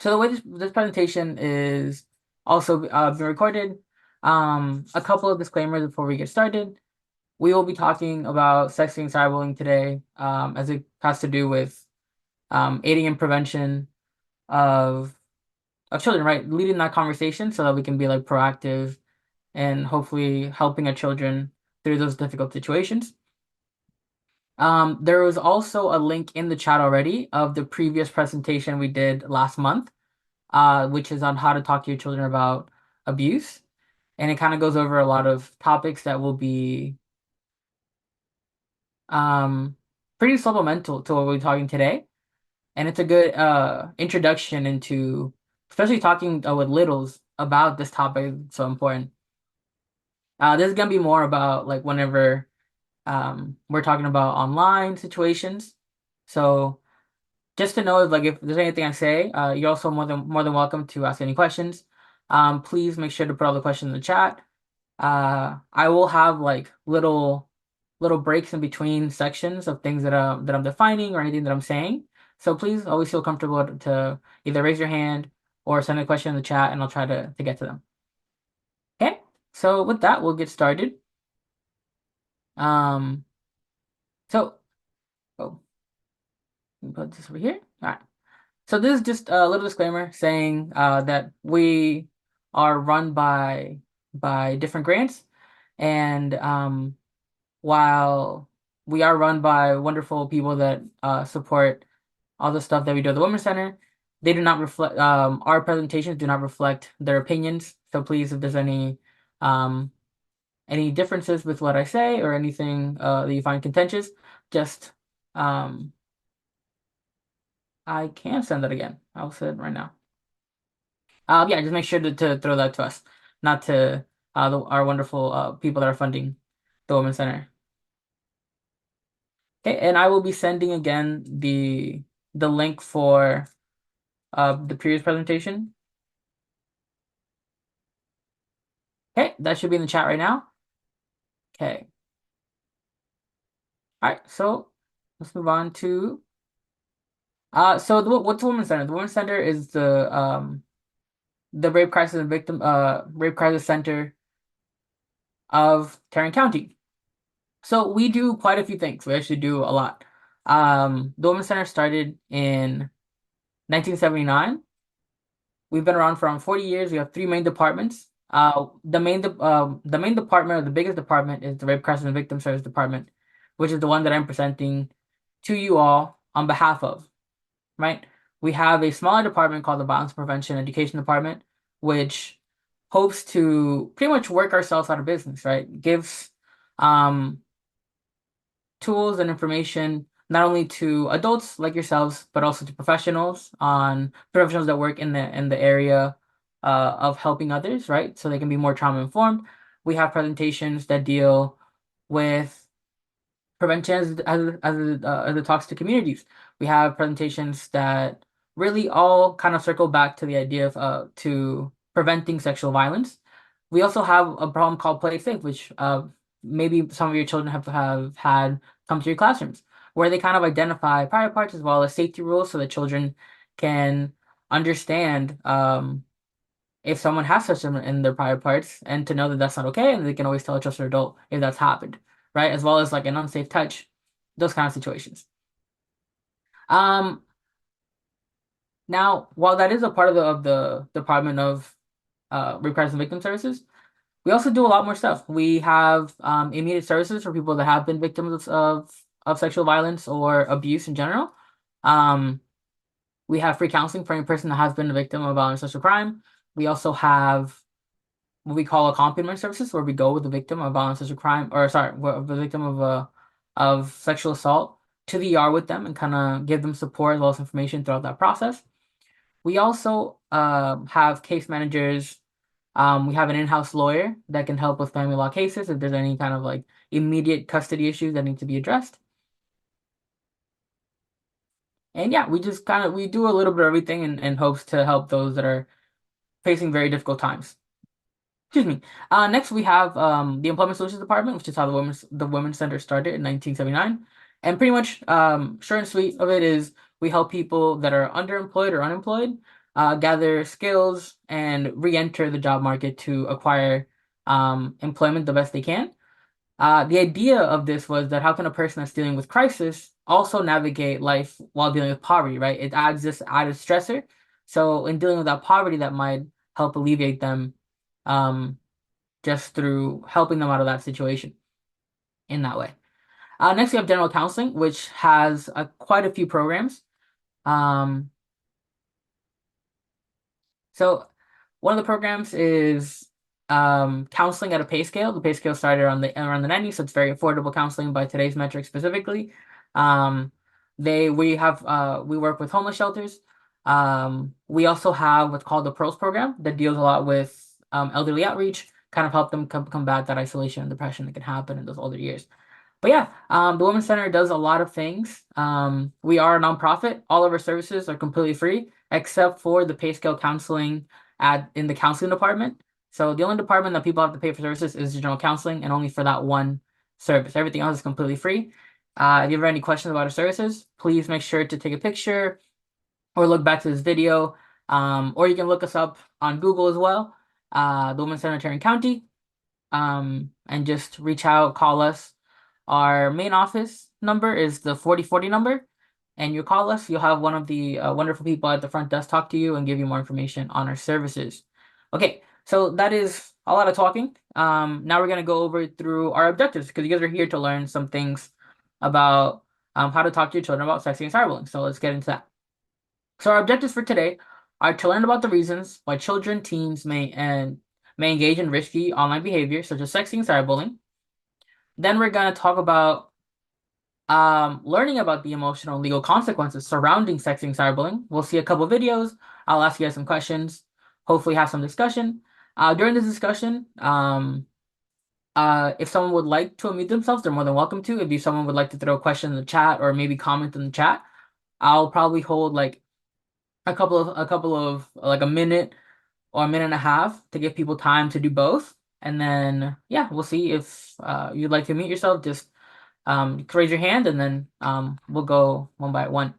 So the way this presentation is also being recorded, a couple of disclaimers before we get started. We will be talking about sexting and cyberbullying today, as it has to do with aiding in prevention of children, right? Leading that conversation so that we can be like proactive and hopefully helping our children through those difficult situations. There was also a link in the chat already of the previous presentation we did last month, which is on how to talk to your children about abuse. And it kind of goes over a lot of topics that will be um, pretty supplemental to what we're talking today. And it's a good introduction into, especially talking with littles about this topic. It's so important. This is gonna be more about like whenever we're talking about online situations. So just to know if there's anything I say, you're also more than welcome to ask any questions. Please make sure to put all the questions in the chat. I will have like little breaks in between sections of things that I'm defining or anything that I'm saying. So please always feel comfortable to either raise your hand or send a question in the chat, and I'll try to get to them. Okay, so with that, we'll get started. Um, so oh, let me put this over here. All right. So this is just a little disclaimer saying that we are run by different grants, and while we are run by wonderful people that support all the stuff that we do at the Women's Center, they do not reflect our presentations do not reflect their opinions. So please, if there's um, any differences with what I say or anything that you find contentious, just um, I can send that again. I'll send it right now. Yeah, just make sure to throw that to us, not to our wonderful people that are funding the Women's Center. Okay, and I will be sending again the link for the previous presentation. Okay, that should be in the chat right now. Okay. All right, so let's move on to so what's the Women's Center? The Women's Center is the rape crisis center of Tarrant County. So we do quite a few things. We actually do a lot. The Women's Center started in 1979. We've been around for around 40 years. We have three main departments. The main department, or the biggest department, is the Rape Crisis and Victim Service Department, which is the one that I'm presenting to you all on behalf of, right? We have a smaller department called the Violence Prevention Education Department, which hopes to pretty much work ourselves out of business, right? Gives um, tools and information not only to adults like yourselves, but also to professionals that work in the area of helping others, right? So they can be more trauma informed. We have presentations that deal with prevention as it talks to communities. We have presentations that really all kind of circle back to the idea of to preventing sexual violence. We also have a problem called Play Safe, which maybe some of your children have had come to your classrooms, where they kind of identify private parts as well as safety rules so that children can understand if someone has touched them in their private parts, and to know that that's not okay, and they can always tell a trusted adult if that's happened, right? As well as like an unsafe touch, those kind of situations. Um, Now, while that is a part of the Department of Rape Crisis and Victim Services, we also do a lot more stuff. We have immediate services for people that have been victims of sexual violence or abuse in general. Um, we have free counseling for any person that has been a victim of violent sexual crime. We also have what we call accompaniment services, where we go with the victim of violent sexual crime, or sorry, the victim of sexual assault to the ER with them and kind of give them support as well as information throughout that process. We also have case managers. We have an in-house lawyer that can help with family law cases if there's any kind of like immediate custody issues that need to be addressed. And yeah, we do a little bit of everything in hopes to help those that are facing very difficult times. Excuse me. Next we have the Employment Solutions Department, which is how the Women's Center started in 1979. And pretty much short and sweet of it is we help people that are underemployed or unemployed gather skills, and re-enter the job market to acquire employment the best they can. The idea of this was that how can a person that's dealing with crisis also navigate life while dealing with poverty, right? It adds this added stressor. So in dealing with that poverty, that might help alleviate them um, just through helping them out of that situation in that way. Next, we have general counseling, which has quite a few programs. Um, so one of the programs is counseling at a pay scale. The pay scale started around the 90s, so it's very affordable counseling by today's metrics specifically. Um, we work with homeless shelters. We also have what's called the PROS program that deals a lot with elderly outreach, kind of help them combat that isolation and depression that can happen in those older years. But yeah, the Women's Center does a lot of things. We are a nonprofit. All of our services are completely free, except for the pay scale counseling in the counseling department. So the only department that people have to pay for services is general counseling, and only for that one service. Everything else is completely free. If you have any questions about our services, please make sure to take a picture or look back to this video. Or you can look us up on Google as well, the Women's Center Tarrant County, and just reach out, call us. Our main office number is the 4040 number, and you call us, you'll have one of the wonderful people at the front desk talk to you and give you more information on our services. Okay, so that is a lot of talking. Now we're going to go over through our objectives because you guys are here to learn some things about how to talk to your children about sexting and cyberbullying. So let's get into that. So our objectives for today are to learn about the reasons why children, teens may engage in risky online behavior such as sexting and cyberbullying. Then we're going to talk about learning about the emotional and legal consequences surrounding sexting and cyberbullying. We'll see a couple videos. I'll ask you guys some questions, hopefully have some discussion. During this discussion, if someone would like to unmute themselves, they're more than welcome to. If someone would like to throw a question in the chat or maybe comment in the chat, I'll probably hold like a couple of like a minute or a minute and a half to give people time to do both. And then yeah, we'll see if you'd like to mute yourself. Just raise your hand, and then we'll go one by one.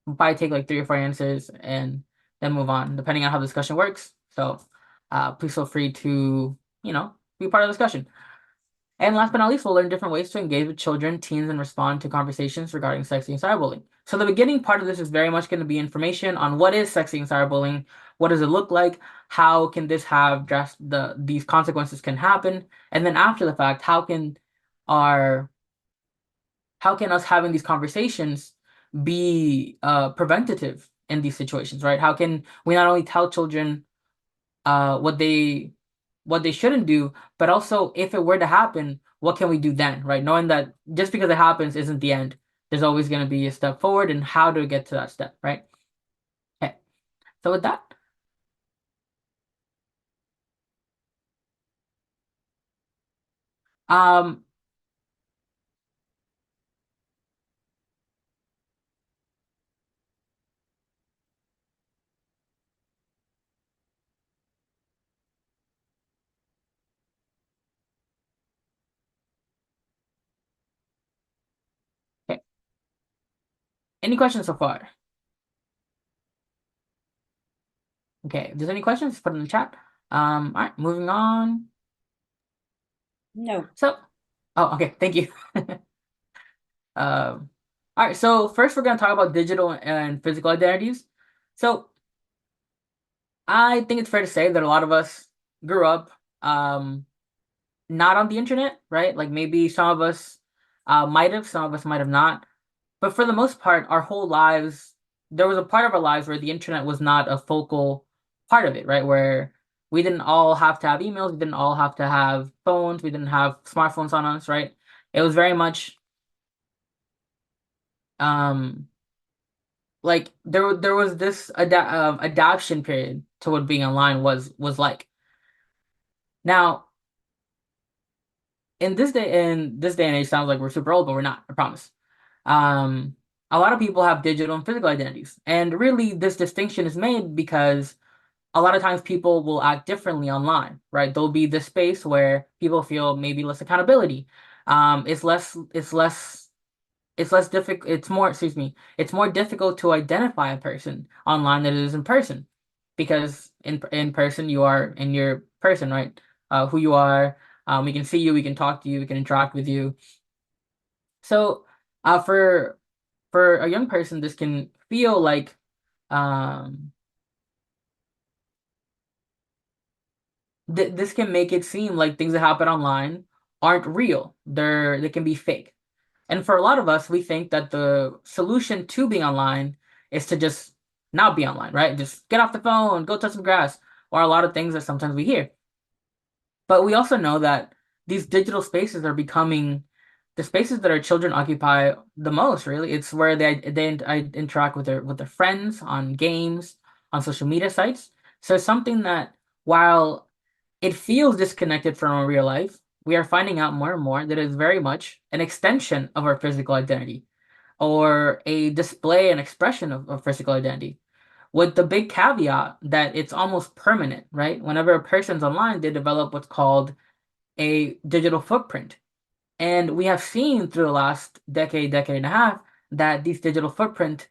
We'll probably take like 3 or 4 answers and then move on, depending on how the discussion works. So please feel free to, be part of the discussion. And last but not least, we'll learn different ways to engage with children, teens, and respond to conversations regarding sexting and cyberbullying. So the beginning part of this is very much going to be information on what is sexting and cyberbullying, what does it look like, how can this have these consequences can happen, and then after the fact, our how can us having these conversations be preventative in these situations, right? How can we not only tell children what they shouldn't do, but also if it were to happen, what can we do then, right? Knowing that just because it happens isn't the end. There's always going to be a step forward and how to get to that step, right? Okay. So with that, um, okay. Any questions so far? Okay. If there's any questions, put it in the chat. All right, moving on. No. So, oh, okay. Thank you. Um, all right, so first we're going to talk about digital and physical identities. So I think it's fair to say that a lot of us grew up not on the internet, right? Like maybe some of us might have, some of us might have not. But for the most part, our whole lives, there was a part of our lives where the internet was not a focal part of it, right? Where we didn't all have to have emails, we didn't all have to have phones, we didn't have smartphones on us, right? It was very much um like there was this adaptation period to what being online was like. Now, in this day and age sounds like we're super old, but we're not, I promise. Um, a lot of people have digital and physical identities, and really this distinction is made because a lot of times people will act differently online, right? There'll be this space where people feel maybe less accountability. It's less it's less difficult. It's more, excuse me, it's more difficult to identify a person online than it is in person, because in person you are in your person, right? Who you are. We can see you, we can talk to you, we can interact with you. So, for a young person, this can feel like um this can make it seem like things that happen online aren't real. They can be fake. And for a lot of us, we think that the solution to being online is to just not be online, right? Just get off the phone, go touch some grass, or a lot of things that sometimes we hear. But we also know that these digital spaces are becoming the spaces that our children occupy the most, really. It's where they interact with their friends on games, on social media sites. So it's something that, while it feels disconnected from our real life, we are finding out more and more that it's very much an extension of our physical identity, or a display and expression of physical identity, with the big caveat that it's almost permanent, right? Whenever a person's online, they develop what's called a digital footprint. And we have seen through the last decade, decade and a half, that these digital footprint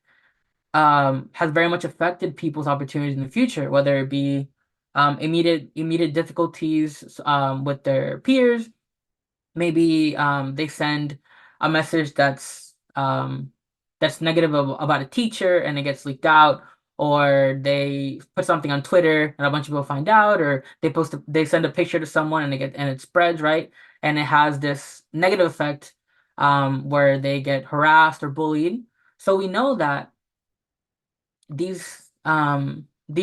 has very much affected people's opportunities in the future, whether it be immediate difficulties with their peers. Maybe they send a message that's negative about a teacher and it gets leaked out, or they put something on Twitter and a bunch of people find out, or they send a picture to someone and it spreads, right? And it has this negative effect where they get harassed or bullied. So we know that these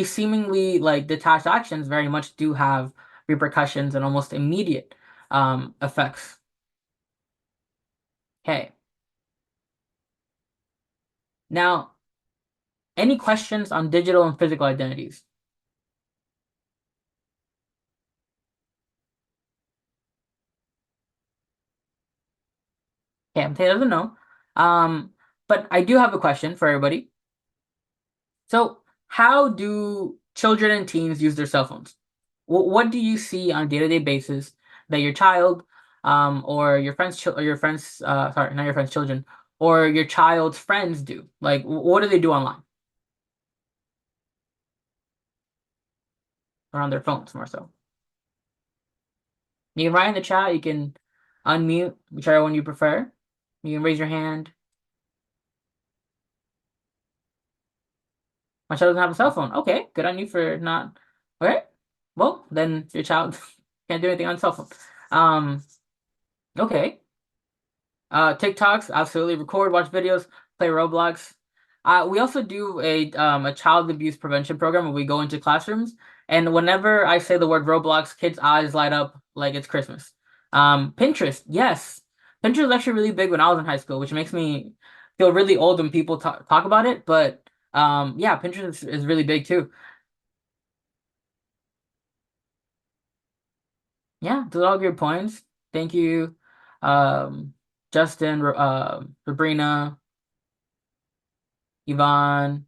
seemingly like detached actions very much do have repercussions and almost immediate effects. Okay. Now, any questions on digital and physical identities? Okay, I'm saying doesn't know. But I do have a question for everybody. So, how do children and teens use their cell phones? What do you see on a day-to-day basis that your child, or your friends, sorry, not your friends' children, or your child's friends do? Like, what do they do online or on their phones more so? You can write in the chat. You can unmute, whichever one you prefer. You can raise your hand. My child doesn't have a cell phone. Okay, good on you for not. Okay, well then your child can't do anything on cell phone. Um, okay. TikToks, absolutely. Record, watch videos, play Roblox. We also do a child abuse prevention program where we go into classrooms, and whenever I say the word Roblox, kids' eyes light up like it's Christmas. Pinterest, yes. Pinterest was actually really big when I was in high school, which makes me feel really old when people talk about it. But yeah, Pinterest is really big too. Yeah, those are all good points. Thank you, um, Justin, Sabrina, Yvonne.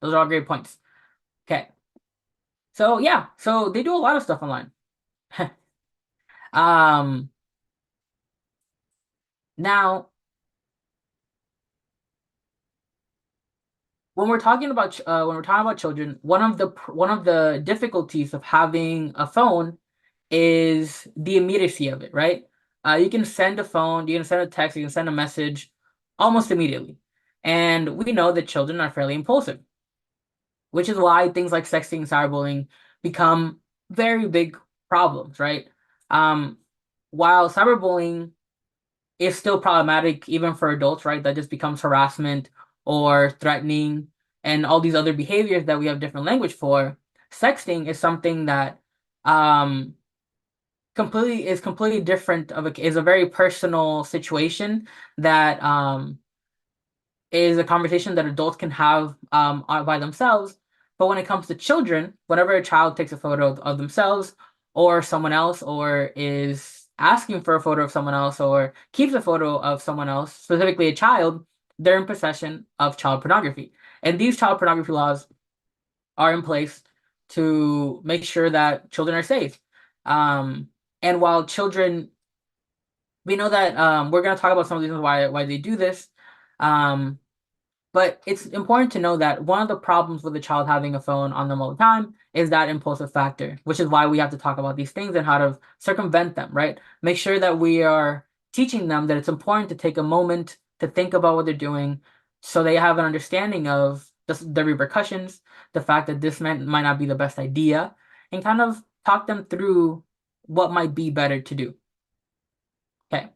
Those are all great points. Okay. So yeah, so they do a lot of stuff online. Um, Now when we're talking about children, one of the difficulties of having a phone is the immediacy of it, right? You can send a phone, you can send a text, you can send a message almost immediately. And we know that children are fairly impulsive, which is why things like sexting and cyberbullying become very big problems, right? Um, while cyberbullying is still problematic even for adults, right? That just becomes harassment or threatening and all these other behaviors that we have different language for. Sexting is something that um completely different is a very personal situation that is a conversation that adults can have by themselves. But when it comes to children, whenever a child takes a photo of themselves or someone else, or is asking for a photo of someone else, or keeps a photo of someone else, specifically a child, they're in possession of child pornography. And these child pornography laws are in place to make sure that children are safe. Um, and while children we know that we're going to talk about some of the reasons why they do this. Um, but it's important to know that one of the problems with a child having a phone on them all the time is that impulsive factor, which is why we have to talk about these things and how to circumvent them, right? Make sure that we are teaching them that it's important to take a moment to think about what they're doing so they have an understanding of the repercussions, the fact that this might not be the best idea, and kind of talk them through what might be better to do. Okay.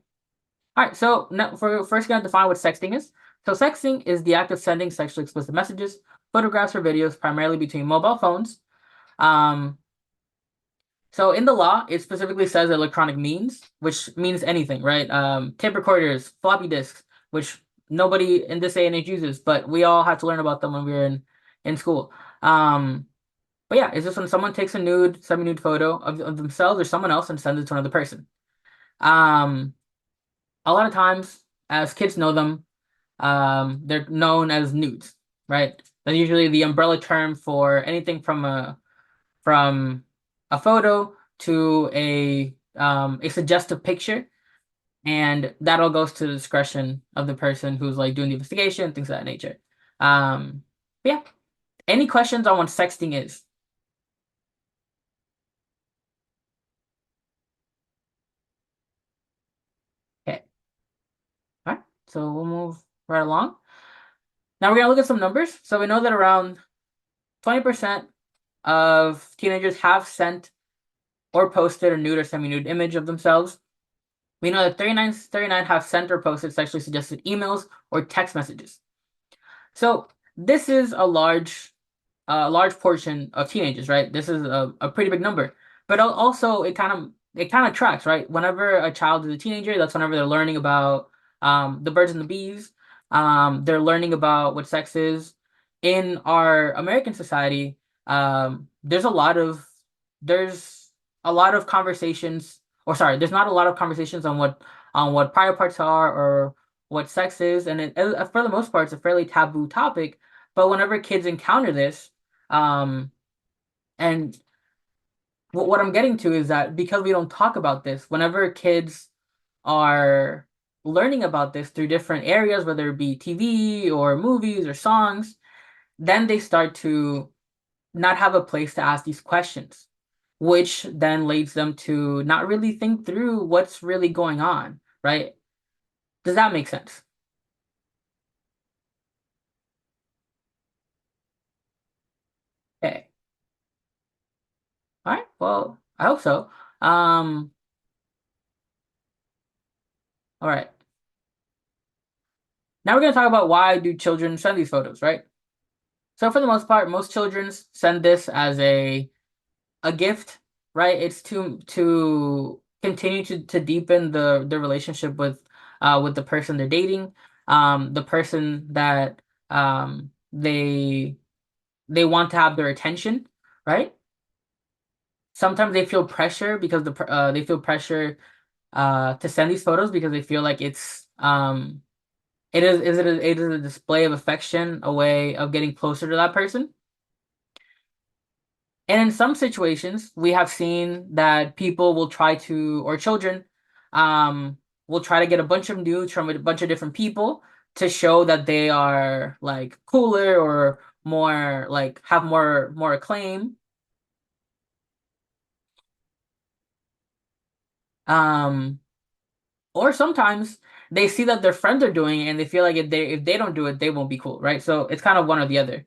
All right, so now we're first going to define what sexting is. So sexting is the act of sending sexually explicit messages, photographs, or videos primarily between mobile phones. Um, so in the law, it specifically says electronic means, which means anything, right? Tape recorders, floppy disks, which nobody in this day and age uses, but we all had to learn about them when we were in school. Um, but yeah, it's just when someone takes a nude, semi-nude photo of themselves or someone else and sends it to another person. Um, a lot of times, as kids know them, they're known as nudes, right? That's usually the umbrella term for anything from a photo to a suggestive picture, and that all goes to the discretion of the person who's like doing the investigation, things of that nature. But yeah. Any questions on what sexting is? Okay. All right. So we'll move right along. Now we're gonna look at some numbers. So we know that around 20% of teenagers have sent or posted a nude or semi-nude image of themselves. We know that 39 have sent or posted sexually suggested emails or text messages. So this is a large portion of teenagers, right? This is a pretty big number. But also it kind of tracks, right? Whenever a child is a teenager, that's whenever they're learning about the birds and the bees. They're learning about what sex is. In our American society, there's a lot of conversations, or sorry, there's not a lot of conversations on what private parts are or what sex is, and for the most part, it's a fairly taboo topic. But whenever kids encounter this, um, and what I'm getting to is that because we don't talk about this, whenever kids are learning about this through different areas, whether it be TV or movies or songs, then they start to not have a place to ask these questions, which then leads them to not really think through what's really going on, right? Does that make sense? Okay. All right. Well, I hope so. Um, all right. Now we're going to talk about why do children send these photos, right? So for the most part, most children send this as a gift, right? It's to continue to deepen the relationship with the person they're dating, the person that they want to have their attention, right? Sometimes they feel pressure because they feel pressure to send these photos because they feel like it is a display of affection, a way of getting closer to that person. And in some situations, we have seen that people will try to, or children, um, will try to get a bunch of nudes from a bunch of different people to show that they are like cooler or more like have more acclaim. Um, or sometimes they see that their friends are doing it and they feel like if they don't do it, they won't be cool, right? So it's kind of one or the other.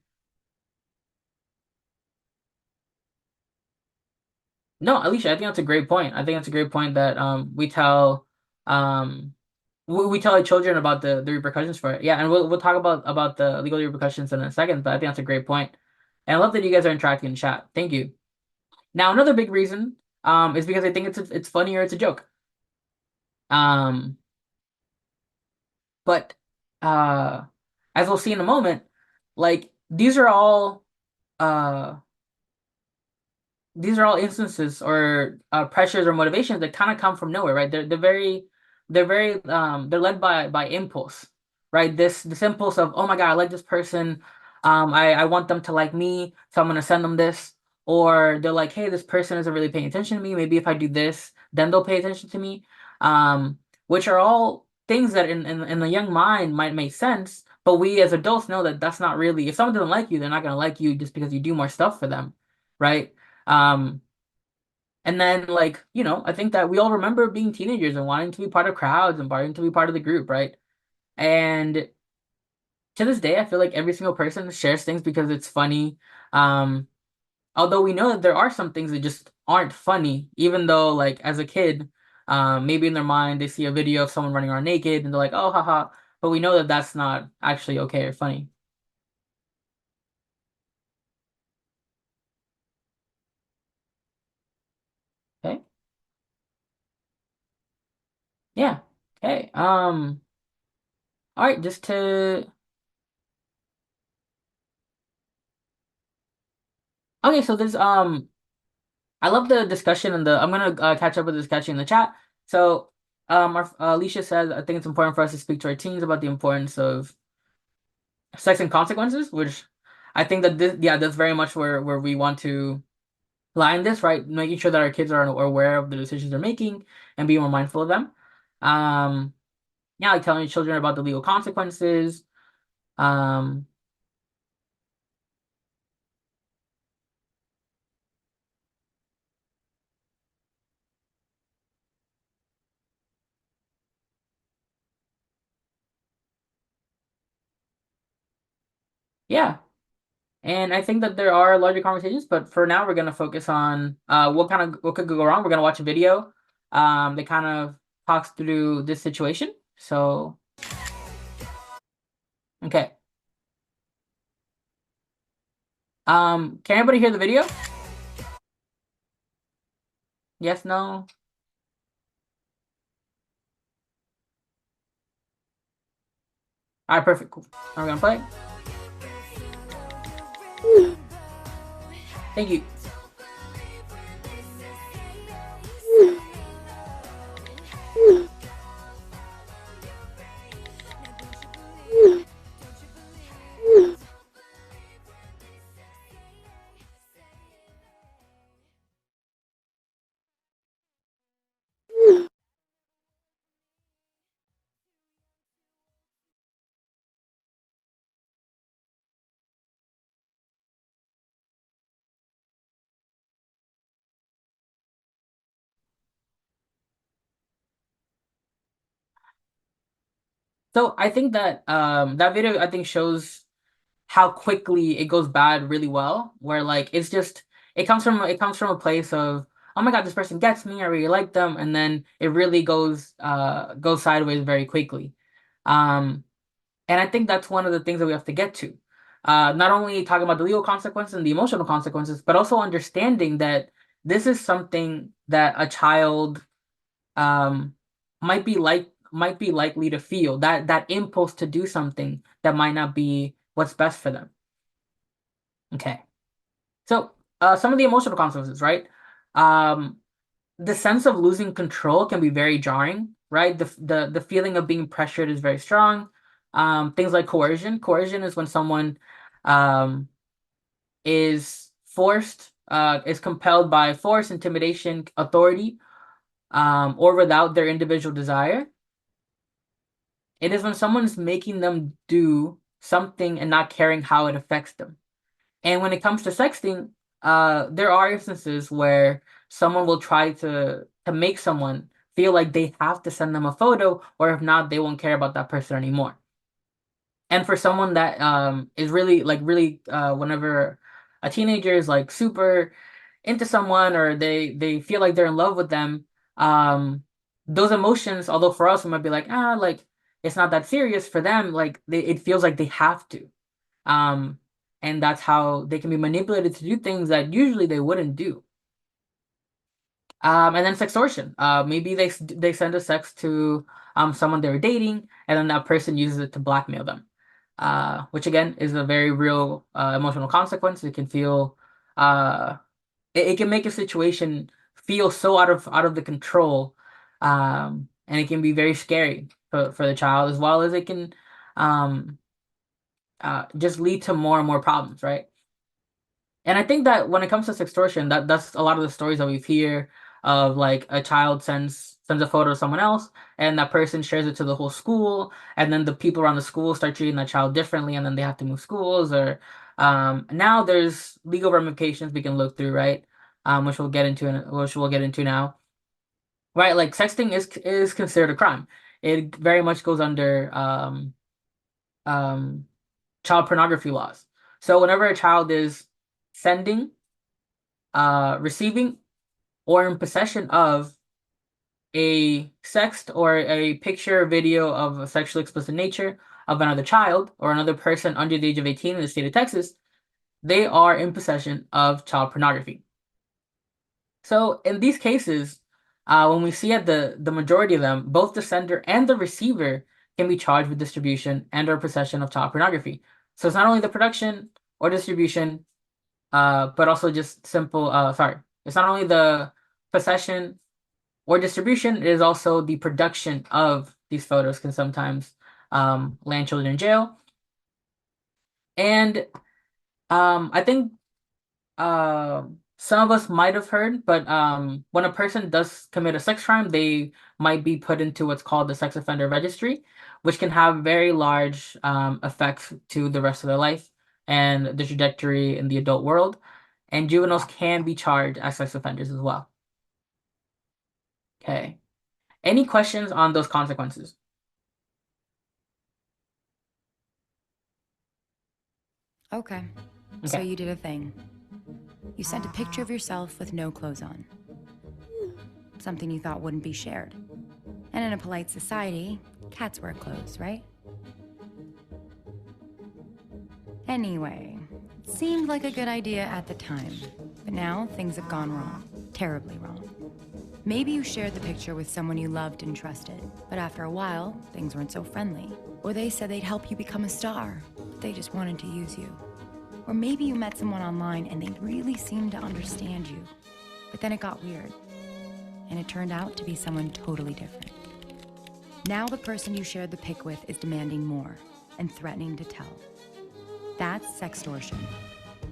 No, Alicia, I think that's a great point. I think that's a great point that um we tell our children about the repercussions for it. Yeah, and we'll talk about the legal repercussions in a second, but I think that's a great point. And I love that you guys are interacting in chat. Thank you. Now, another big reason is because I think it's funny or it's a joke. Um, but uh as we'll see in a moment, like uh these are all instances or pressures or motivations that kind of come from nowhere, right? They're led by impulse, right? This impulse of, oh my God, I like this person. I want them to like me, so I'm gonna send them this. Or they're like, hey, this person isn't really paying attention to me. Maybe if I do this, then they'll pay attention to me. Which are all things that in the young mind might make sense, but we as adults know that that's not really, if someone doesn't like you, they're not gonna like you just because you do more stuff for them, right? Um, and then like, I think that we all remember being teenagers and wanting to be part of crowds and wanting to be part of the group, right? And to this day, I feel like every single person shares things because it's funny. Um, Although we know that there are some things that just aren't funny, even though like as a kid, maybe in their mind they see a video of someone running around naked and they're like, oh, haha. But we know that that's not actually okay or funny. Okay. Yeah. Okay. All right. Just to okay. So there's I love the discussion and the I'm gonna catch up with the discussion in the chat. So Alicia says I think it's important for us to speak to our teens about the importance of sex and consequences, which I think that this yeah that's very much where we want to line this, right? Making sure that our kids are aware of the decisions they're making and be more mindful of them. Um, yeah, like telling children about the legal consequences. Um, yeah, and I think that there are larger conversations, but for now we're gonna focus on what could go wrong. We're gonna watch a video that kind of talks through this situation. So, okay. Can everybody hear the video? Yes, no? All right, perfect. Cool. Now we're gonna play. Thank you. So I think that that video I think shows how quickly it goes bad really well, where like it's just it comes from a place of oh my God, this person gets me, I really like them, and then it really goes sideways very quickly. Um and I think that's one of the things that we have to get to. Not only talking about the legal consequences and the emotional consequences, but also understanding that this is something that a child um might be likely to feel that impulse to do something that might not be what's best for them. Okay. So some of the emotional consequences, right? Um the sense of losing control can be very jarring, right? The feeling of being pressured is very strong. Things like coercion. Coercion is when someone um is compelled by force, intimidation, authority, or without their individual desire. It is when someone's making them do something and not caring how it affects them. And when it comes to sexting, there are instances where someone will try to make someone feel like they have to send them a photo, or if not, they won't care about that person anymore. And for someone that is really whenever a teenager is like super into someone or they feel like they're in love with them, those emotions, although for us it might be like like it's not that serious for them, like it feels like they have to. Um, and that's how they can be manipulated to do things that usually they wouldn't do. And then sextortion. Maybe they send a sex to someone they're dating, and then that person uses it to blackmail them. Which again is a very real emotional consequence. It can feel it can make a situation feel so out of the control, and it can be very scary for the child as well as it can um, just lead to more and more problems, right? And I think that when it comes to sextortion, that's a lot of the stories that we hear. of like a child sends a photo to someone else, and that person shares it to the whole school, and then the people around the school start treating that child differently, and then they have to move schools, or now there's legal ramifications we can look through, right? Which we'll get into now. Right, like sexting is considered a crime. It very much goes under um child pornography laws. So whenever a child is sending, receiving, or in possession of a sext or a picture or video of a sexually explicit nature of another child or another person under the age of 18 in the state of Texas, they are in possession of child pornography. So in these cases, when we see at the majority of them, both the sender and the receiver can be charged with distribution and or possession of child pornography. So it's not only the production or distribution, but also just simple, sorry, it's not only the possession or distribution, it is also the production of these photos can sometimes land children in jail. And I think some of us might have heard, but when a person does commit a sex crime, they might be put into what's called the sex offender registry, which can have very large effects to the rest of their life and the trajectory in the adult world. And juveniles can be charged as sex offenders as well. Okay. Any questions on those consequences? Okay, so Okay. you did a thing. You sent a picture of yourself with no clothes on. Something you thought wouldn't be shared. And in a polite society, cats wear clothes, right? Anyway, it seemed like a good idea at the time, but now things have gone wrong. Terribly wrong. Maybe you shared the picture with someone you loved and trusted, but after a while, things weren't so friendly. Or they said they'd help you become a star, but they just wanted to use you. Or maybe you met someone online and they really seemed to understand you, but then it got weird, and it turned out to be someone totally different. Now the person you shared the pic with is demanding more and threatening to tell. That's sextortion.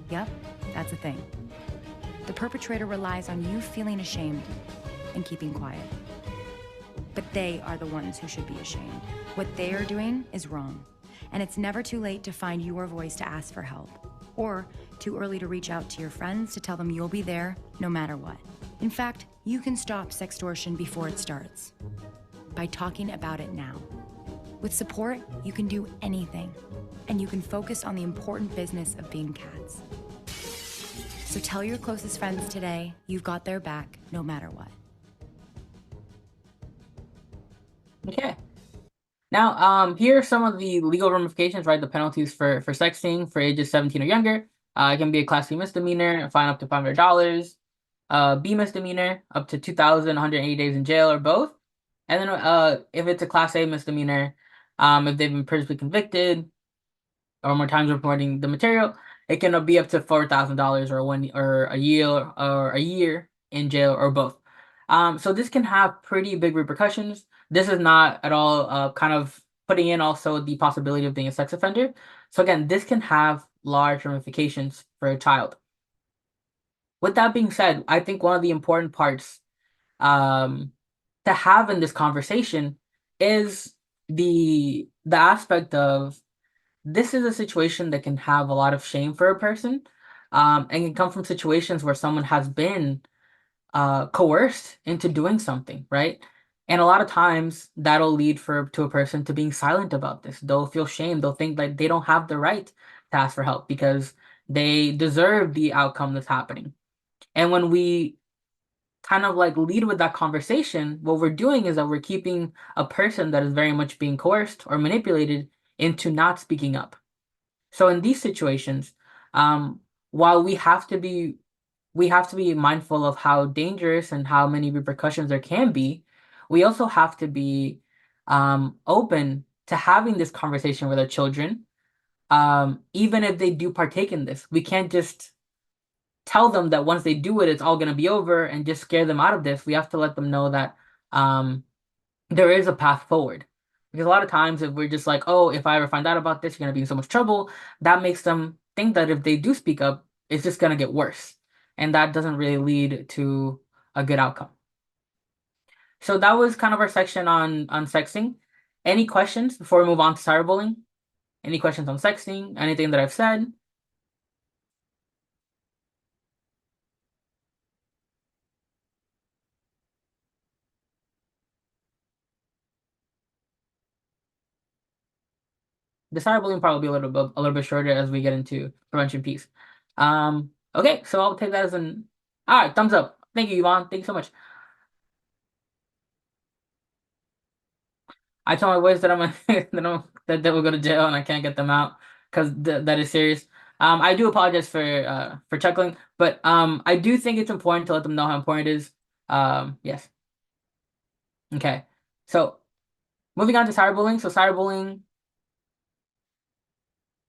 Yep, that's a thing. The perpetrator relies on you feeling ashamed and keeping quiet. But they are the ones who should be ashamed. What they are doing is wrong, and it's never too late to find your voice to ask for help, or too early to reach out to your friends to tell them you'll be there no matter what. In fact, you can stop sextortion before it starts by talking about it now. With support, you can do anything, and you can focus on the important business of being cats. So tell your closest friends today you've got their back no matter what. Okay. Now, here are some of the legal ramifications, right? The penalties for sexting for ages 17 or younger. It can be a Class C misdemeanor, a fine up to $500. B misdemeanor, up to 2,180 days in jail or both. And then if it's a Class A misdemeanor, if they've been previously convicted or more times reporting the material, it can be up to $4,000 or a year in jail or both. So this can have pretty big repercussions. This is not at all kind of putting in also the possibility of being a sex offender. So again, this can have large ramifications for a child. With that being said, I think one of the important parts um, to have in this conversation is the aspect of this is a situation that can have a lot of shame for a person, and can come from situations where someone has been coerced into doing something, right? And a lot of times that'll lead to a person to being silent about this. They'll feel shame. They'll think like they don't have the right to ask for help because they deserve the outcome that's happening. And when we kind of like lead with that conversation, what we're doing is that we're keeping a person that is very much being coerced or manipulated into not speaking up. So in these situations, um, while we have to be mindful of how dangerous and how many repercussions there can be, we also have to be open to having this conversation with our children, even if they do partake in this. We can't just tell them that once they do it, it's all going to be over and just scare them out of this. We have to let them know that um, there is a path forward. Because a lot of times, if we're just like, oh, if I ever find out about this, you're going to be in so much trouble, that makes them think that if they do speak up, it's just going to get worse. And that doesn't really lead to a good outcome. So that was kind of our section on sexting. Any questions before we move on to cyberbullying? Any questions on sexting? Anything that I've said? The cyberbullying part will be a little bit shorter as we get into prevention piece. Okay, so I'll take that as an all right, thumbs up. Thank you, Yvonne. Thank you so much. I told my boys that that will go to jail and I can't get them out because that is serious. I do apologize for chuckling, but I do think it's important to let them know how important it is. Yes. Okay. So moving on to cyberbullying. So cyberbullying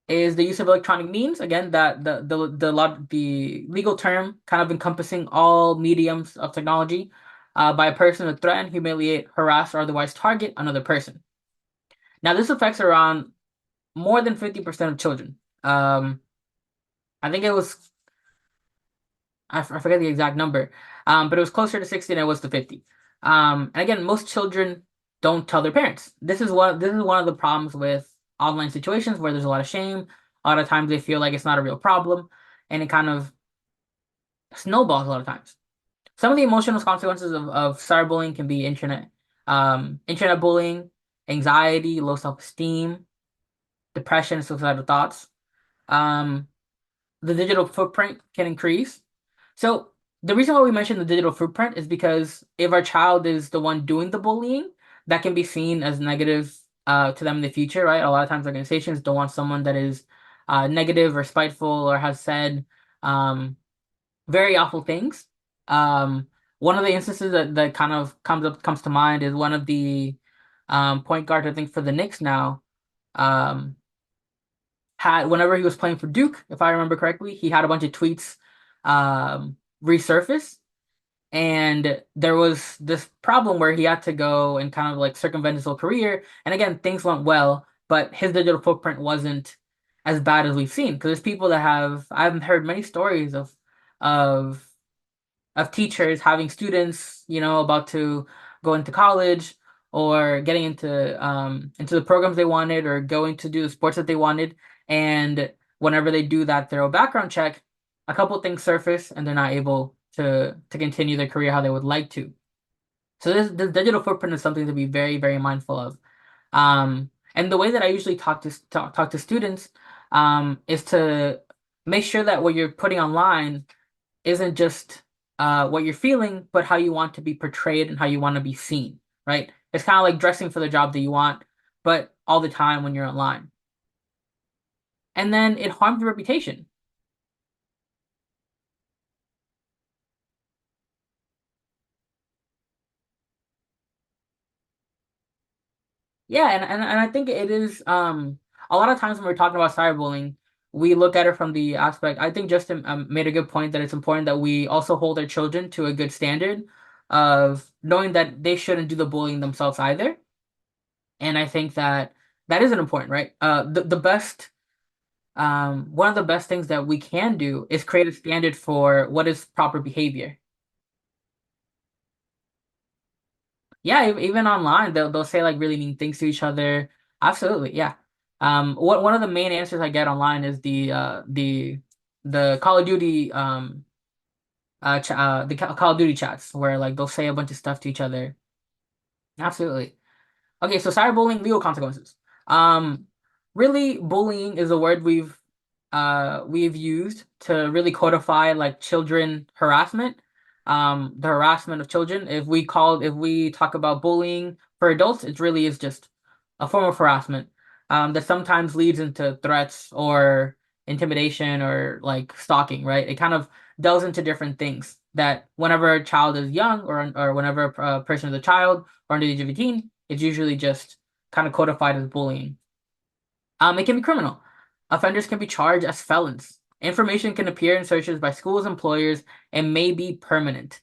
is the use of electronic means. Again, that the legal term kind of encompassing all mediums of technology by a person to threaten, humiliate, harass, or otherwise target another person. Now, this affects around more than 50% of children. I think it was I forget the exact number, but it was closer to 60 than it was to 50. And again, most children don't tell their parents. This is one of the problems with online situations where there's a lot of shame. A lot of times they feel like it's not a real problem, and it kind of snowballs a lot of times. Some of the emotional consequences of cyberbullying can be internet bullying, anxiety, low self-esteem, depression, suicidal thoughts. Um, the digital footprint can increase. So the reason why we mention the digital footprint is because if our child is the one doing the bullying, that can be seen as negative to them in the future, right? A lot of times organizations don't want someone that is negative or spiteful or has said very awful things. Um, one of the instances that kind of comes to mind is one of the point guards, I think, for the Knicks now. Um, had whenever he was playing for Duke, if I remember correctly, he had a bunch of tweets resurface, and there was this problem where he had to go and kind of like circumvent his whole career. And again, things went well, but his digital footprint wasn't as bad as we've seen because there's people that have I've heard many stories of of teachers having students, about to go into college or getting into the programs they wanted or going to do the sports that they wanted. And whenever they do that thorough background check, a couple things surface and they're not able to continue their career how they would like to. So this digital footprint is something to be very, very mindful of. And the way that I usually talk to students is to make sure that what you're putting online isn't just what you're feeling, but how you want to be portrayed and how you want to be seen, right? It's kind of like dressing for the job that you want, but all the time when you're online. And then it harms your reputation. Yeah, and I think it is a lot of times when we're talking about cyberbullying, we look at it from the aspect. I think Justin made a good point that it's important that we also hold our children to a good standard of knowing that they shouldn't do the bullying themselves either. And I think that that isn't important, right? The best one of the best things that we can do is create a standard for what is proper behavior. Yeah, even online, they'll say like really mean things to each other. Absolutely, yeah. What one of the main answers I get online is the Call of Duty Call of Duty chats where like they'll say a bunch of stuff to each other. Absolutely. Okay, so cyberbullying, legal consequences. Um, Really, bullying is a word we've used to really codify like children harassment, the harassment of children. If we talk about bullying for adults, it really is just a form of harassment, that sometimes leads into threats or intimidation or like stalking, right? It kind of delves into different things that whenever a child is young or whenever a person is a child or under the age of 18, it's usually just kind of codified as bullying. It can be criminal. Offenders can be charged as felons. Information can appear in searches by schools, employers, and may be permanent.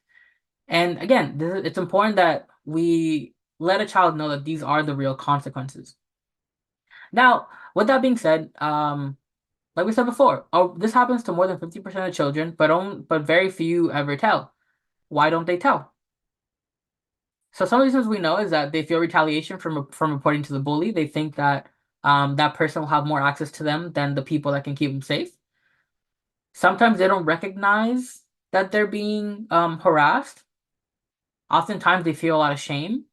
And again, it's important that we let a child know that these are the real consequences. Now, with that being said, like we said before, this happens to more than 50% of children, but very few ever tell. Why don't they tell? So some reasons we know is that they feel retaliation from reporting to the bully. They think that that person will have more access to them than the people that can keep them safe. Sometimes they don't recognize that they're being harassed. Oftentimes they feel a lot of shame.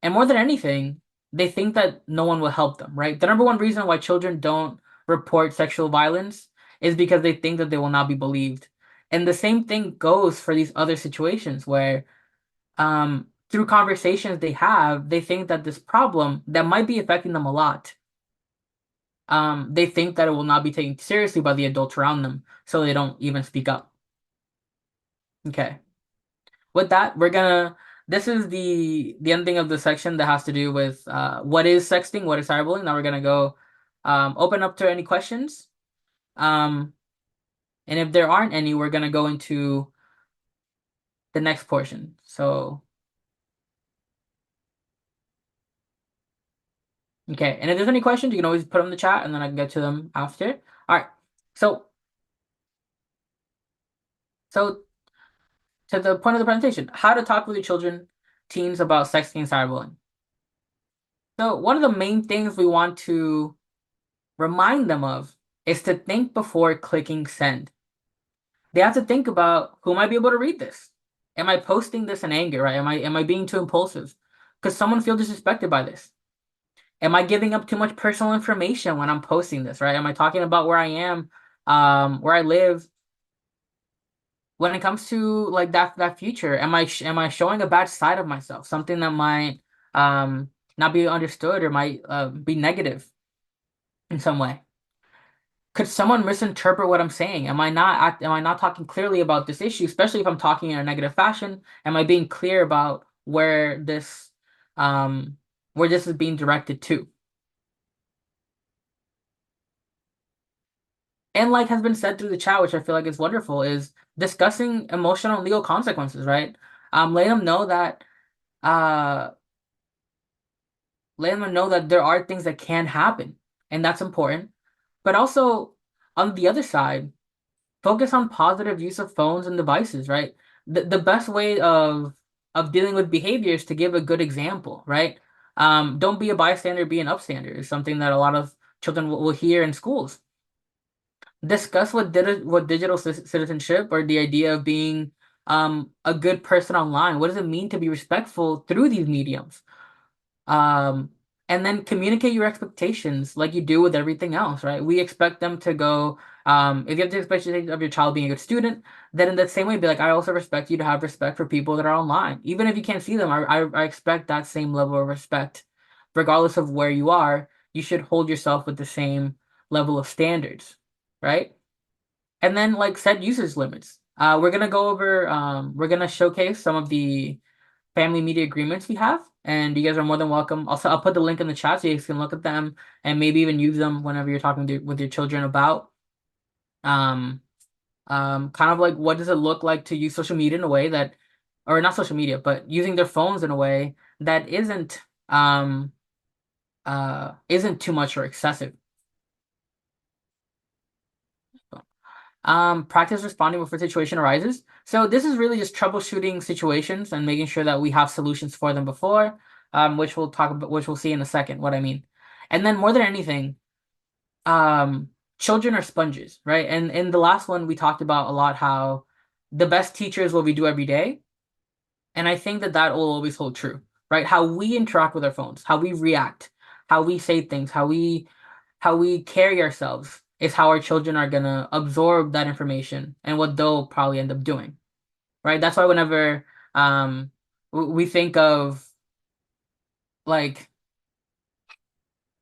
And more than anything, they think that no one will help them, right? The number one reason why children don't report sexual violence is because they think that they will not be believed. And the same thing goes for these other situations where through conversations they have, they think that this problem that might be affecting them a lot, they think that it will not be taken seriously by the adults around them, so they don't even speak up. Okay. With that, this is the ending of the section that has to do with what is sexting, what is cyberbullying. Now we're gonna go open up to any questions. Um, and if there aren't any, we're gonna go into the next portion. So, okay. And if there's any questions, you can always put them in the chat and then I can get to them after. All right. So, so to the point of the presentation, how to talk with your children, teens about sexting and cyberbullying. So one of the main things we want to remind them of is to think before clicking send. They have to think about who might be able to read this. Am I posting this in anger, right? Am I being too impulsive? Could someone feel disrespected by this? Am I giving up too much personal information when I'm posting this, right? Am I talking about where I am, where I live? When it comes to like that future, am I showing a bad side of myself, something that might not be understood or might be negative in some way? Could someone misinterpret what I'm saying? Am I not talking clearly about this issue, especially if I'm talking in a negative fashion? Am I being clear about um where this is being directed to? And like has been said through the chat, which I feel like is wonderful, is discussing emotional and legal consequences, right? Let them know that uh let them know that there are things that can happen, and that's important. But also on the other side, focus on positive use of phones and devices, right? The best way of dealing with behavior is to give a good example, right? Don't be a bystander, be an upstander is something that a lot of children will hear in schools. Discuss what digital citizenship or the idea of being a good person online. What does it mean to be respectful through these mediums? Um, and then communicate your expectations like you do with everything else, right? We expect them to go, if you have the expectations of your child being a good student, then in the same way, be like, I also respect you to have respect for people that are online. Even if you can't see them, I expect that same level of respect. Regardless of where you are, you should hold yourself with the same level of standards, right? And then like set usage limits. We're gonna showcase some of the family media agreements we have, and you guys are more than welcome. Also, I'll put the link in the chat so you guys can look at them and maybe even use them whenever you're talking with your children about um kind of like what does it look like to use social media in a way that, or not social media, but using their phones in a way that isn't too much or excessive. Practice responding before a situation arises. So this is really just troubleshooting situations and making sure that we have solutions for them before, which we'll see in a second what I mean. And then more than anything, um, children are sponges, right? And in the last one, we talked about a lot how the best teachers will we do every day. And I think that that will always hold true, right? How we interact with our phones, how we react, how we say things, how we carry ourselves is how our children are gonna absorb that information and what they'll probably end up doing, right? That's why whenever we think of like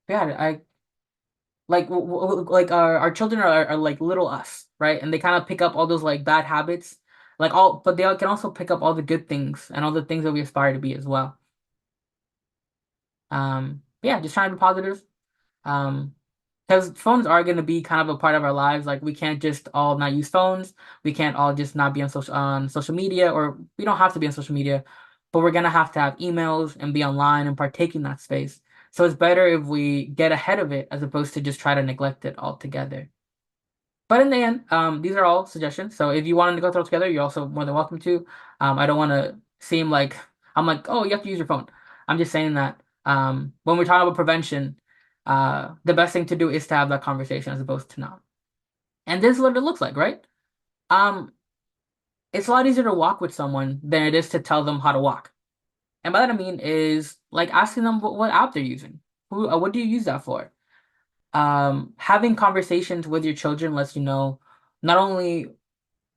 yeah, I like like our children are like little us, right? And they kind of pick up all those like bad habits, but they can also pick up all the good things and all the things that we aspire to be as well. Yeah, just trying to be positive. Um, because phones are going to be kind of a part of our lives. Like we can't just all not use phones. We can't all just not be on social media, or we don't have to be on social media, but we're going to have emails and be online and partake in that space. So it's better if we get ahead of it as opposed to just try to neglect it altogether. But in the end, these are all suggestions. So if you wanted to go through it together, you're also more than welcome to. I don't want to seem like I'm like, oh, you have to use your phone. I'm just saying that when we're talking about prevention, the best thing to do is to have that conversation as opposed to not. And this is what it looks like, right? Um, it's a lot easier to walk with someone than it is to tell them how to walk. And by that I mean is like asking them what app they're using. What do you use that for? Having conversations with your children lets you know not only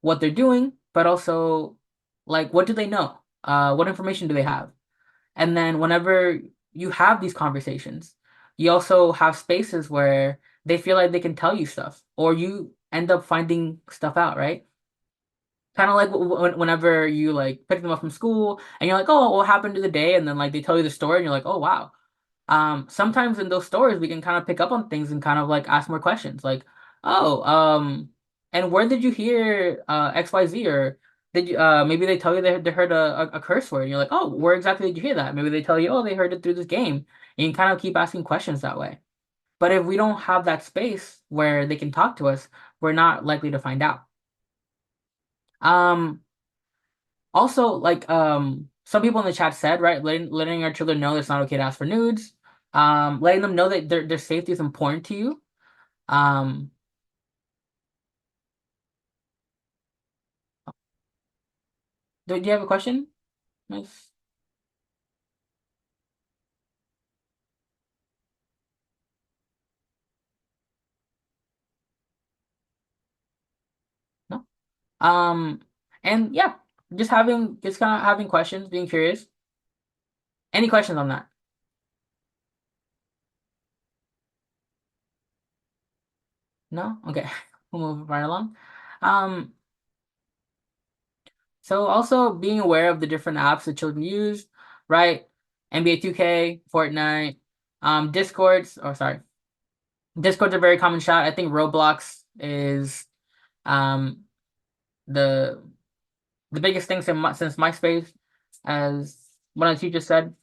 what they're doing, but also like what do they know? What information do they have? And then whenever you have these conversations, you also have spaces where they feel like they can tell you stuff, or you end up finding stuff out, right? Kind of like whenever you like pick them up from school and you're like, oh, what happened to the day? And then like they tell you the story and you're like, oh, wow. Sometimes in those stories we can kind of pick up on things and kind of like ask more questions like, oh, and where did you hear XYZ? Or did you maybe they tell you they heard a curse word and you're like, oh, where exactly did you hear that? Maybe they tell you, oh, they heard it through this game. And you kind of keep asking questions that way. But if we don't have that space where they can talk to us, we're not likely to find out. Um, Also, like some people in the chat said, right, letting our children know that it's not okay to ask for nudes, letting them know that their safety is important to you. Um, do you have a question? Nice. No. Um, and yeah, just kind of having questions, being curious. Any questions on that? No? Okay. We'll move right along. Um, so also being aware of the different apps that children use, right? NBA 2K, Fortnite, Discords, or sorry. Discord's a very common shot. I think Roblox is um the the biggest thing since MySpace, as one of the teachers said.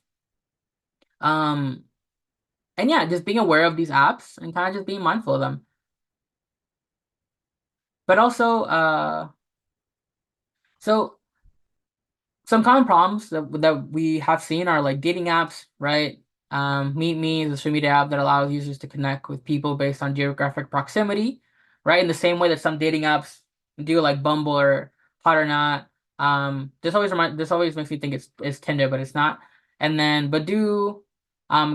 Um, and yeah, just being aware of these apps and kind of just being mindful of them. But also, so some common problems that we have seen are like dating apps, right? Meet Me is a social media app that allows users to connect with people based on geographic proximity, right? In the same way that some dating apps do, like Bumble or Hot or Not. This always makes me think it's Tinder, but it's not. And then Badoo,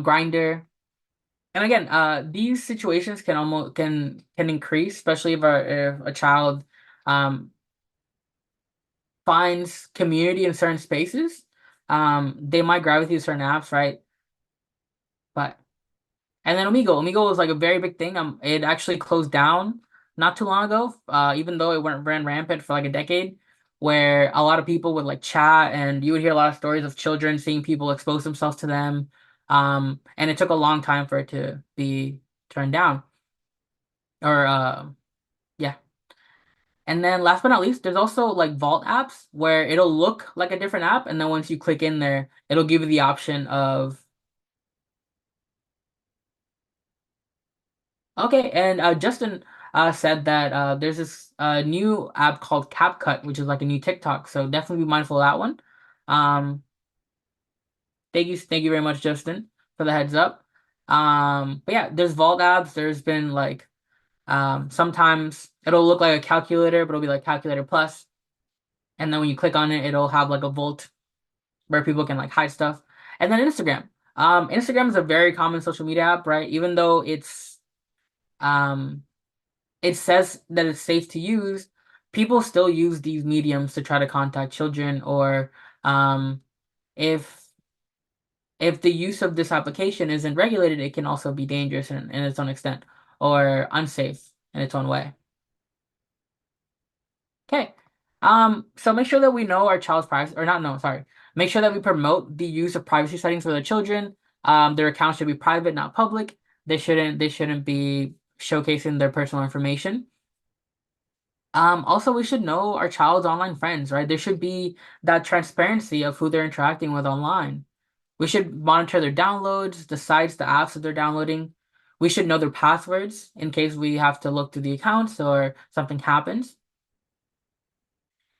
Grinder, and again, these situations can almost can increase, especially if a child um finds community in certain spaces, they might gravitate to certain apps, right? But and then Omegle was like a very big thing. It actually closed down not too long ago. Even though ran rampant for like a decade, where a lot of people would like chat, and you would hear a lot of stories of children seeing people expose themselves to them. And it took a long time for it to be turned down. Or yeah. And then last but not least, there's also like vault apps where it'll look like a different app, and then once you click in there, it'll give you the option of okay. And Justin said that there's this new app called CapCut, which is like a new TikTok. So definitely be mindful of that one. Um, thank you very much, Justin, for the heads up. But yeah, there's vault apps. There's been like sometimes it'll look like a calculator, but it'll be like calculator plus. And then when you click on it, it'll have like a vault where people can like hide stuff. And then Instagram. Instagram is a very common social media app, right? Even though um it says that it's safe to use, people still use these mediums to try to contact children, or um if the use of this application isn't regulated, it can also be dangerous in its own extent or unsafe in its own way. Okay. So make sure that we know our child's privacy, or not know, sorry. Make sure that we promote the use of privacy settings for their children. Their accounts should be private, not public. They shouldn't be showcasing their personal information. Also we should know our child's online friends, right? There should be that transparency of who they're interacting with online. We should monitor their downloads, the sites, the apps that they're downloading. We should know their passwords in case we have to look through the accounts or something happens.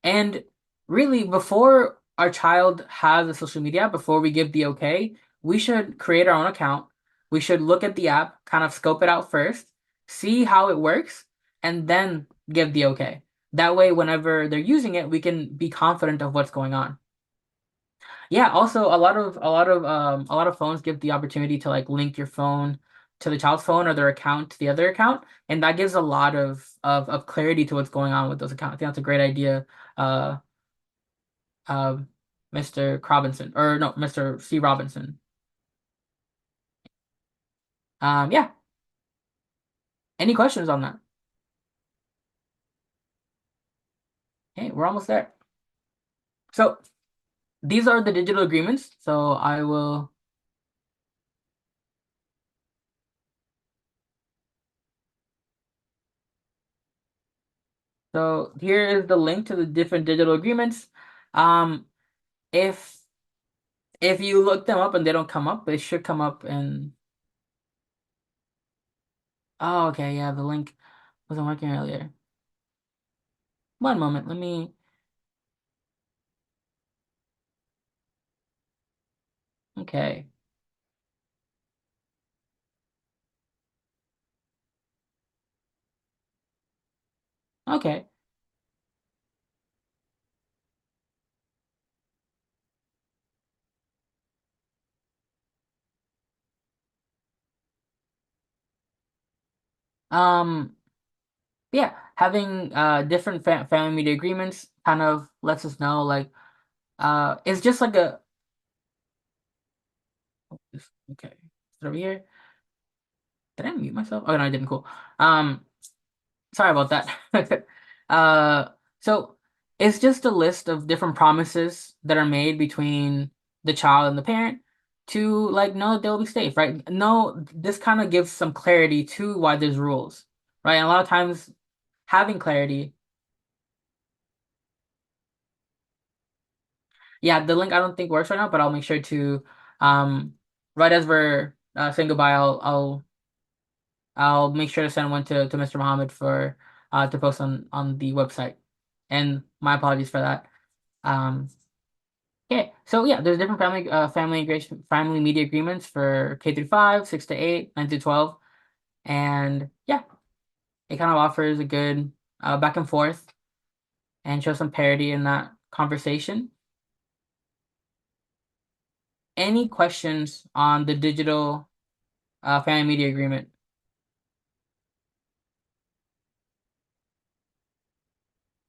And really, before our child has a social media before we give the okay, we should create our own account. We should look at the app, kind of scope it out first, see how it works, and then give the okay. That way, whenever they're using it, we can be confident of what's going on. Yeah, also a lot of phones give the opportunity to like link your phone to the child's phone or their account to the other account, and that gives a lot of clarity to what's going on with those accounts. I think that's a great idea. Uh, uh, Mr. Robinson, or no, Mr. C. Robinson. Yeah. Any questions on that? Hey, we're almost there. So these are the digital agreements. So I will. So here is the link to the different digital agreements. Um, if if you look them up and they don't come up, they should come up in. Oh, okay, yeah, the link wasn't working earlier. One moment, let me. Okay, okay. Um, yeah, having different family media agreements kind of lets us know like it's just like a. Okay, is it over here? Did I mute myself? Oh no, I didn't. Cool. Um, Sorry about that. Uh, so it's just a list of different promises that are made between the child and the parent to like know that they'll be safe, right? No, this kind of gives some clarity to why there's rules, right? And a lot of times having clarity, yeah, the link I don't think works right now, but I'll make sure to right as we're saying goodbye, I'll make sure to send one to Mr. Muhammad for to post on the website. And my apologies for that. Um, yeah. So yeah, there's different family media agreements for K through 5, 6 to 8, 9 to 12, and yeah, it kind of offers a good back and forth and shows some parity in that conversation. Any questions on the digital family media agreement?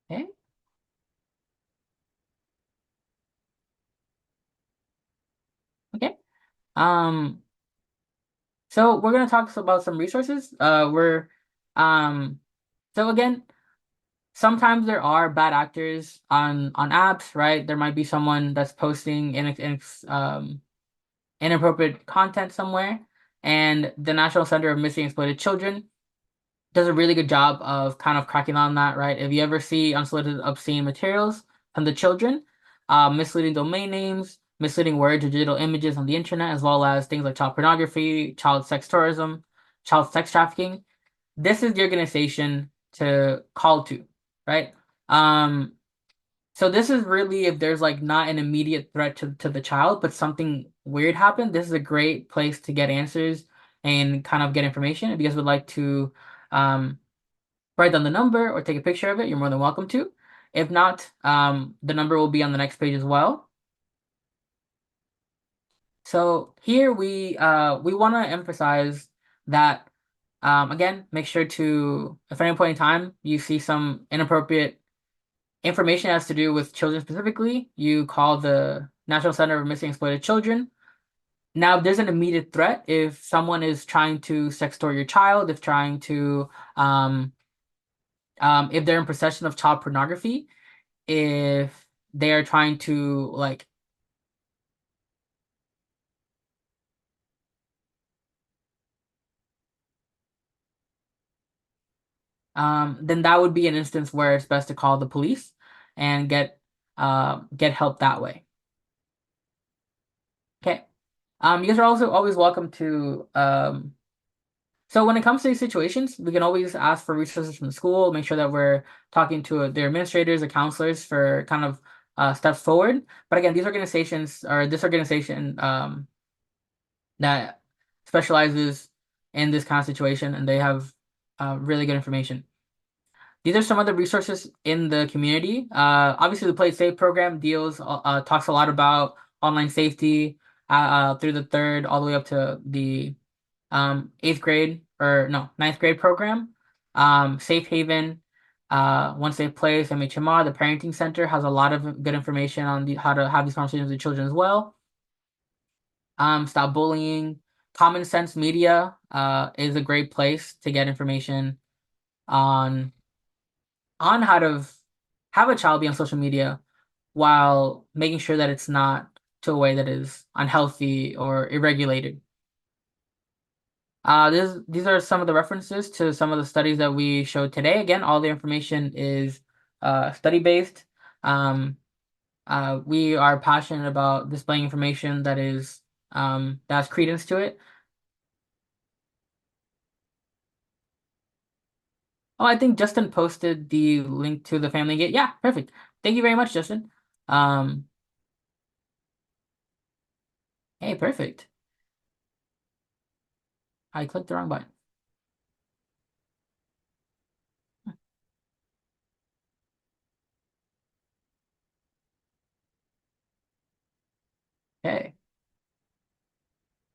Okay. Okay. Um, so we're gonna talk about some resources. Um, so again. Sometimes there are bad actors on apps, right? There might be someone that's posting inappropriate content somewhere, and the National Center of Missing and Exploited Children does a really good job of kind of cracking on that, right? If you ever see unsolicited obscene materials from the children, misleading domain names, misleading words or digital images on the internet, as well as things like child pornography, child sex tourism, child sex trafficking, this is the organization to call to, right? Um, so this is really if there's like not an immediate threat to the child, but something weird happened, this is a great place to get answers and kind of get information. If you guys would like to um, write down the number or take a picture of it, you're more than welcome to. If not, the number will be on the next page as well. So here we want to emphasize that again, make sure to if at any point in time you see some inappropriate information has to do with children specifically, you call the National Center of Missing and Exploited Children. Now, if there's an immediate threat if someone is trying to sextort your child, if trying to if they're in possession of child pornography, if they are trying to like then that would be an instance where it's best to call the police and get help that way. Okay. You guys are also always welcome to so when it comes to these situations, we can always ask for resources from the school, make sure that we're talking to their administrators or counselors for kind of steps forward. But again, these organizations or this organization that specializes in this kind of situation, and they have really good information. These are some of the resources in the community. Obviously, the Play It Safe program talks a lot about online safety through the third all the way up to the eighth grade or no ninth grade program. Safe Haven, One Safe Place, MHMR, the Parenting Center has a lot of good information on how to have these conversations with children as well. Stop bullying. Common Sense Media is a great place to get information on how to have a child be on social media while making sure that it's not to a way that is unhealthy or irregulated. These are some of the references to some of the studies that we showed today. Again, all the information is study based. Um, we are passionate about displaying information that has credence to it. Oh, I think Justin posted the link to the Family Gate. Yeah, perfect. Thank you very much, Justin. Um, hey, perfect. I clicked the wrong button. Okay.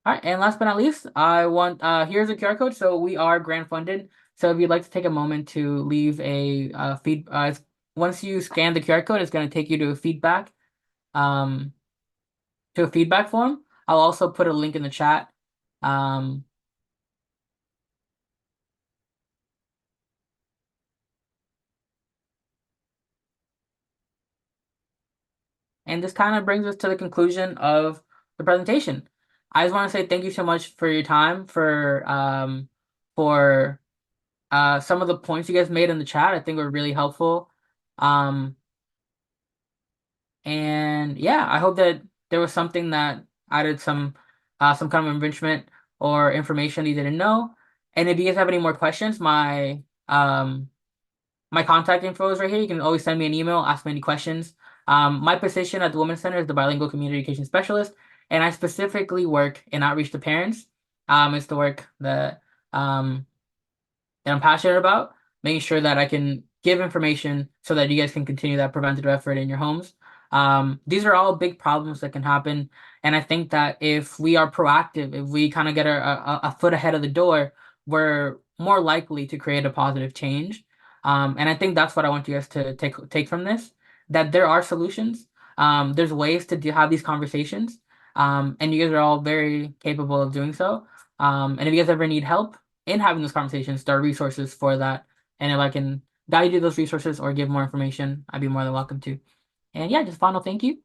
All right, and last but not least, I want here's a QR code. So we are grant funded. So if you'd like to take a moment to leave a once you scan the QR code, it's going to take you um to a feedback form. I'll also put a link in the chat. Um, and this kind of brings us to the conclusion of the presentation. I just want to say thank you so much for your time for some of the points you guys made in the chat. I think were really helpful. Um, And yeah, I hope that there was something that added some kind of enrichment or information you didn't know. And if you guys have any more questions, my contact info is right here. You can always send me an email, ask me any questions. My position at the Women's Center is the Bilingual Community Education Specialist, and I specifically work in outreach to parents. It's the work um that I'm passionate about, making sure that I can give information so that you guys can continue that preventative effort in your homes. These are all big problems that can happen. And I think that if we are proactive, if we kind of get a foot ahead of the door, we're more likely to create a positive change. And I think that's what I want you guys to take from this, that there are solutions. There's ways to have these conversations. And you guys are all very capable of doing so. And if you guys ever need help, in having those conversations, there are resources for that. And if I can guide you to those resources or give more information, I'd be more than welcome to. And yeah, just final thank you.